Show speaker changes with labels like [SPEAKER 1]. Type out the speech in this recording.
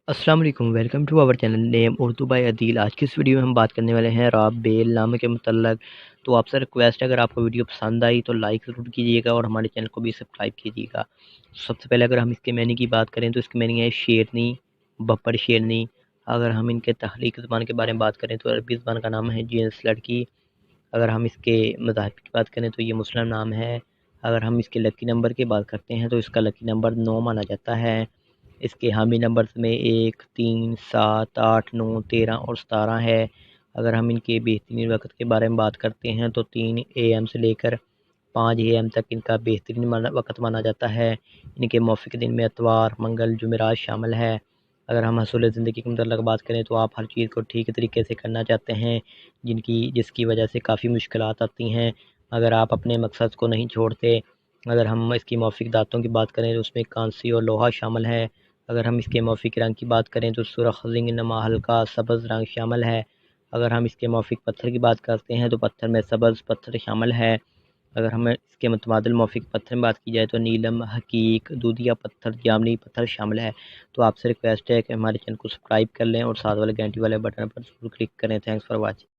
[SPEAKER 1] अस्सलाम वालेकुम, welcome to our channel name Urdu by Adeel. आज की इस वीडियो में हम बात करने वाले हैं राब बेल नाम के मुतल्लक। तो आपसे रिक्वेस्ट है, अगर आपको वीडियो पसंद आई तो लाइक ज़रूर कीजिएगा और हमारे चैनल को भी सब्सक्राइब कीजिएगा। सबसे पहले अगर हम इसके मैनी की बात करें तो इसकी मैनी है शेरनी, बब्बर शेरनी। अगर हम इनके तख्लीक ज़बान के बारे में बात करें तो अरबी ज़बान का नाम है जीनस लड़की। अगर हम इसके मज़ाहिब की बात करें तो ये मुस्लिम नाम है। अगर हम इसके लकी नंबर की बात करते हैं तो इसका लकी नंबर 9 माना जाता है। इसके हामी नंबर्स में 1, 3, 7, 8, 9, 13 और 17 है। अगर हम इनके बेहतरीन वक्त के बारे में बात करते हैं तो 3 AM से लेकर 5 AM तक इनका बेहतरीन वक्त माना जाता है। इनके मौफ़िक दिन में इतवार, मंगल, जुमेरात शामिल है। अगर हम हसूल ज़िंदगी के मतलब बात करें तो आप हर चीज़ को ठीक तरीके से करना चाहते हैं, जिसकी वजह से काफ़ी मुश्किलात आती हैं, अगर आप अपने मकसद को नहीं छोड़ते। अगर हम इसकी मौफ़िक दाँतों की बात करें तो उसमें कांसी और लोहा शामिल है। अगर हम इसके मौफ़िक रंग की बात करें तो सुर्ख़, ज़िंगनमा, हल्का सब्ज़ रंग शामिल है। अगर हम इसके मौफ़िक पत्थर की बात करते हैं तो पत्थर में सब्ज़ पत्थर शामिल है। अगर हमें इसके मुतबादिल मौफ़िक पत्थर में बात की जाए तो नीलम, हकीक, दूधिया पत्थर, जामनी पत्थर शामिल है। तो आपसे रिक्वेस्ट है कि हमारे चैनल को सब्सक्राइब कर लें और साथ वाले घंटी वाले बटन पर ज़रूर क्लिक करें। Thanks for watching.